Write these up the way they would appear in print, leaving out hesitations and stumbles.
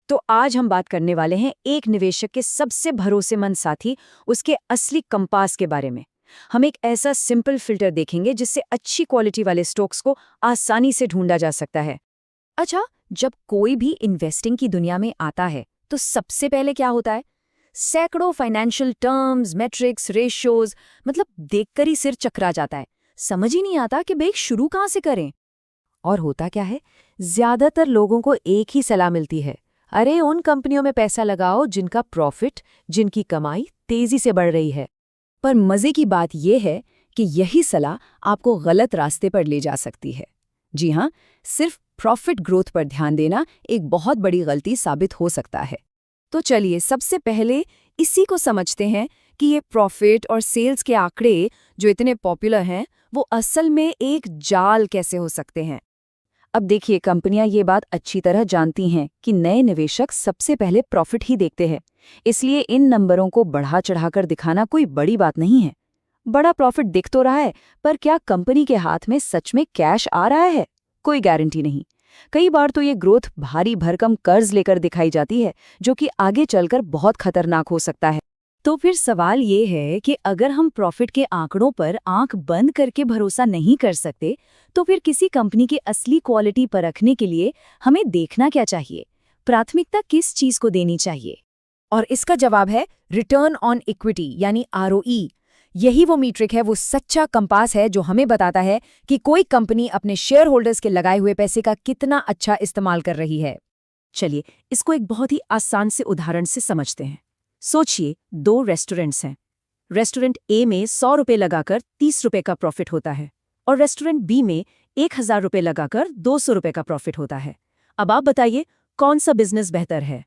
तो आज हम बात करने वाले हैं एक निवेशक के सबसे भरोसेमंद साथी, उसके असली कंपास के बारे में। हम एक ऐसा सिंपल फिल्टर देखेंगे जिससे अच्छी क्वालिटी वाले स्टॉक्स को आसानी से ढूंढा जा सकता है। अच्छा, जब कोई भी इन्वेस्टिंग की दुनिया में आता है तो सबसे पहले क्या होता है? सैकड़ों फाइनेंशियल टर्म्स, मैट्रिक्स, रेशियोज, मतलब देखकर ही सिर चकरा जाता है। समझ ही नहीं आता कि भाई शुरू कहाँ से करें। और होता क्या है, ज्यादातर लोगों को एक ही सलाह मिलती है, अरे उन कंपनियों में पैसा लगाओ जिनका प्रॉफिट, जिनकी कमाई तेजी से बढ़ रही है। पर मजे की बात यह है कि यही सलाह आपको गलत रास्ते पर ले जा सकती है। जी हाँ, सिर्फ प्रॉफिट ग्रोथ पर ध्यान देना एक बहुत बड़ी गलती साबित हो सकता है। तो चलिए सबसे पहले इसी को समझते हैं कि ये प्रॉफिट और सेल्स के आंकड़े जो इतने पॉपुलर हैं, वो असल में एक जाल कैसे हो सकते हैं। अब देखिए, कंपनियां ये बात अच्छी तरह जानती हैं कि नए निवेशक सबसे पहले प्रॉफिट ही देखते हैं, इसलिए इन नंबरों को बढ़ा चढ़ाकर दिखाना कोई बड़ी बात नहीं है। बड़ा प्रॉफिट दिख तो रहा है, पर क्या कंपनी के हाथ में सच में कैश आ रहा है? कोई गारंटी नहीं। कई बार तो ये ग्रोथ भारी भरकम कर्ज लेकर दिखाई जाती है, जो कि आगे चलकर बहुत खतरनाक हो सकता है। तो फिर सवाल ये है कि अगर हम प्रॉफिट के आंकड़ों पर आंख बंद करके भरोसा नहीं कर सकते, तो फिर किसी कंपनी की असली क्वालिटी परखने के लिए हमें देखना क्या चाहिए? प्राथमिकता किस चीज को देनी चाहिए? और इसका जवाब है रिटर्न ऑन इक्विटी, यानी ROE। यही वो मीट्रिक है, वो सच्चा कंपास है जो हमें बताता है कि कोई कंपनी अपने शेयर होल्डर्स के लगाए हुए पैसे का कितना अच्छा इस्तेमाल कर रही है। चलिए इसको एक बहुत ही आसान से उदाहरण से समझते हैं। सोचिए, दो रेस्टोरेंट्स हैं। रेस्टोरेंट ए में 100 रुपये लगाकर 30 रुपये का प्रॉफिट होता है और रेस्टोरेंट बी में 1000 रुपये लगाकर 200 रुपये का प्रॉफिट होता है। अब आप बताइए, कौन सा बिजनेस बेहतर है?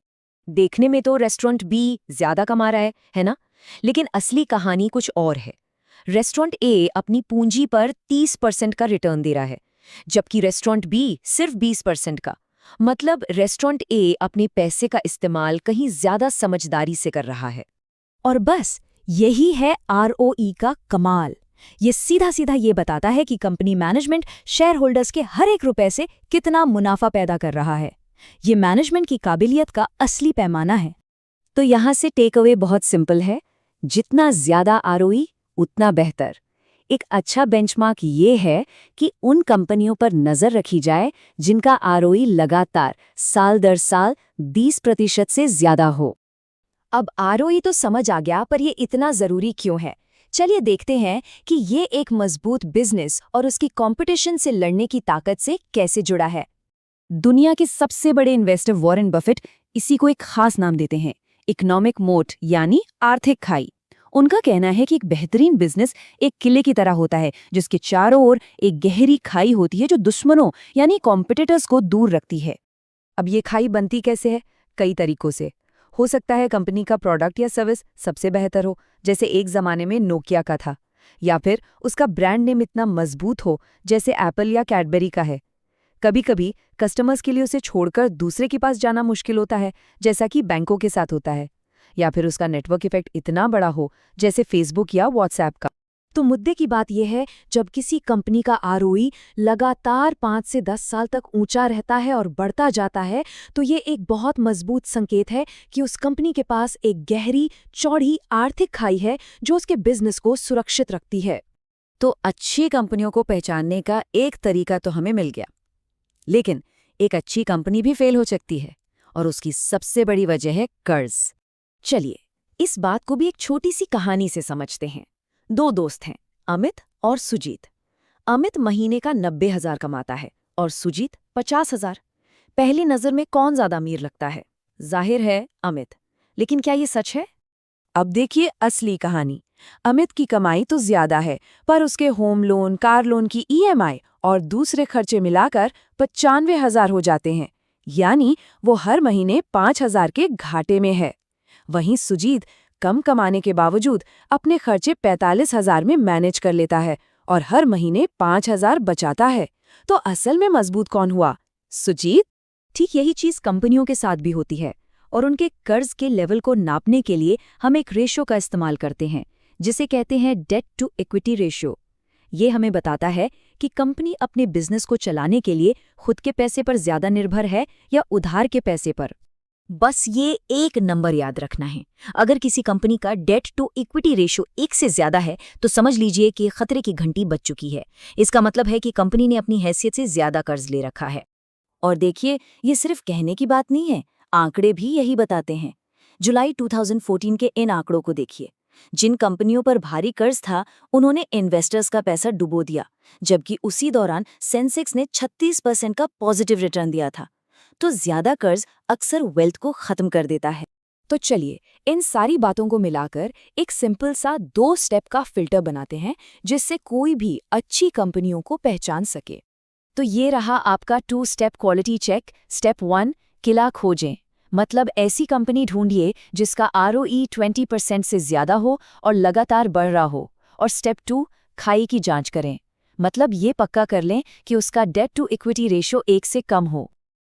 देखने में तो रेस्टोरेंट बी ज्यादा कमा रहा है ना? लेकिन असली कहानी कुछ और है। रेस्टोरेंट ए अपनी पूंजी पर 30% का रिटर्न दे रहा है, जबकि रेस्टोरेंट बी सिर्फ 20% का। मतलब रेस्टोरेंट ए अपने पैसे का इस्तेमाल कहीं ज्यादा समझदारी से कर रहा है। और बस यही है ROE का कमाल। ये सीधा सीधा ये बताता है कि कंपनी मैनेजमेंट शेयर होल्डर्स के हर एक रुपए से कितना मुनाफा पैदा कर रहा है। ये मैनेजमेंट की काबिलियत का असली पैमाना है। तो यहाँ से टेक अवे बहुत सिंपल है, जितना ज्यादा ROE उतना बेहतर। एक अच्छा बेंचमार्क ये है कि उन कंपनियों पर नजर रखी जाए जिनका ROE लगातार साल दर साल 20% से ज्यादा हो। अब ROE तो समझ आ गया, पर ये इतना जरूरी क्यों है? चलिए देखते हैं कि ये एक मजबूत बिजनेस और उसकी कंपटीशन से लड़ने की ताकत से कैसे जुड़ा है। दुनिया के सबसे बड़े इन्वेस्टर वॉरेन बफेट इसी को एक खास नाम देते हैं, इकोनॉमिक मोट, यानी आर्थिक खाई। उनका कहना है कि एक बेहतरीन बिजनेस एक किले की तरह होता है, जिसके चारों ओर एक गहरी खाई होती है जो दुश्मनों यानी कॉम्पिटिटर्स को दूर रखती है। अब ये खाई बनती कैसे है? कई तरीकों से। हो सकता है कंपनी का प्रोडक्ट या सर्विस सबसे बेहतर हो, जैसे एक जमाने में नोकिया का था, या फिर उसका ब्रांड नेम इतना मजबूत हो जैसे एप्पल या कैडबरी का है। कभी कभी कस्टमर्स के लिए उसे छोड़कर दूसरे के पास जाना मुश्किल होता है, जैसा कि बैंकों के साथ होता है। या फिर उसका नेटवर्क इफेक्ट इतना बड़ा हो, जैसे फेसबुक या व्हाट्सएप का। तो मुद्दे की बात यह है, जब किसी कंपनी का ROE लगातार 5 से 10 साल तक ऊंचा रहता है और बढ़ता जाता है, तो ये एक बहुत मजबूत संकेत है कि उस कंपनी के पास एक गहरी, चौड़ी आर्थिक खाई है जो उसके बिजनेस को सुरक्षित रखती है। तो अच्छी कंपनियों को पहचानने का एक तरीका तो हमें मिल गया, लेकिन एक अच्छी कंपनी भी फेल हो सकती है, और उसकी सबसे बड़ी वजह है कर्ज। चलिए इस बात को भी एक छोटी सी कहानी से समझते हैं। दो दोस्त हैं, अमित और सुजीत। अमित महीने का 90,000 कमाता है और सुजीत 50,000। पहली नजर में कौन ज्यादा अमीर लगता है? जाहिर है अमित। लेकिन क्या ये सच है? अब देखिए असली कहानी। अमित की कमाई तो ज्यादा है, पर उसके होम लोन, कार लोन की EMI और दूसरे खर्चे मिलाकर 95,000 हो जाते हैं, यानी वो हर महीने 5,000 के घाटे में है। वहीं सुजीत कम कमाने के बावजूद अपने खर्चे 45,000 में मैनेज कर लेता है और हर महीने 5,000 बचाता है। तो असल में मजबूत कौन हुआ? सुजीत। ठीक यही चीज कंपनियों के साथ भी होती है, और उनके कर्ज के लेवल को नापने के लिए हम एक रेशो का इस्तेमाल करते हैं, जिसे कहते हैं डेट टू इक्विटी रेशियो। ये हमें बताता है कि कंपनी अपने बिजनेस को चलाने के लिए खुद के पैसे पर ज्यादा निर्भर है या उधार के पैसे पर। बस ये एक नंबर याद रखना है। अगर किसी कंपनी का डेट टू इक्विटी रेशियो 1 से ज्यादा है तो समझ लीजिए कि खतरे की घंटी बज चुकी है। इसका मतलब है कि कंपनी ने अपनी हैसियत से ज्यादा कर्ज ले रखा है। और देखिए, ये सिर्फ कहने की बात नहीं है, आंकड़े भी यही बताते हैं। जुलाई 2014 के इन आंकड़ों को देखिए। जिन कंपनियों पर भारी कर्ज था, उन्होंने इन्वेस्टर्स का पैसा डुबो दिया, जबकि उसी दौरान सेंसेक्स ने 36% का पॉजिटिव रिटर्न दिया था। तो ज्यादा कर्ज अक्सर वेल्थ को खत्म कर देता है। तो चलिए इन सारी बातों को मिलाकर एक सिंपल सा 2 स्टेप का फिल्टर बनाते हैं जिससे कोई भी अच्छी कंपनियों को पहचान सके। तो ये रहा आपका 2 स्टेप क्वालिटी चेक। स्टेप 1, किला खोजें। मतलब ऐसी कंपनी ढूंढिए जिसका ROE 20% से ज्यादा हो और लगातार बढ़ रहा हो। और स्टेप 2, खाई की जांच करें। मतलब ये पक्का कर लें कि उसका डेट टू इक्विटी रेशियो 1 से कम हो।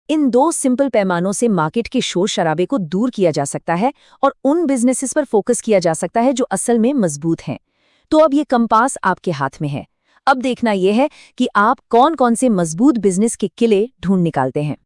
इन 2 सिंपल पैमानों से मार्केट के शोर शराबे को दूर किया जा सकता है और उन बिजनेसेस पर फोकस किया जा सकता है जो असल में मजबूत हैं। तो अब ये कंपास आपके हाथ में है। अब देखना यह है कि आप कौन-कौन से मजबूत बिजनेस के किले ढूंढ निकालते हैं।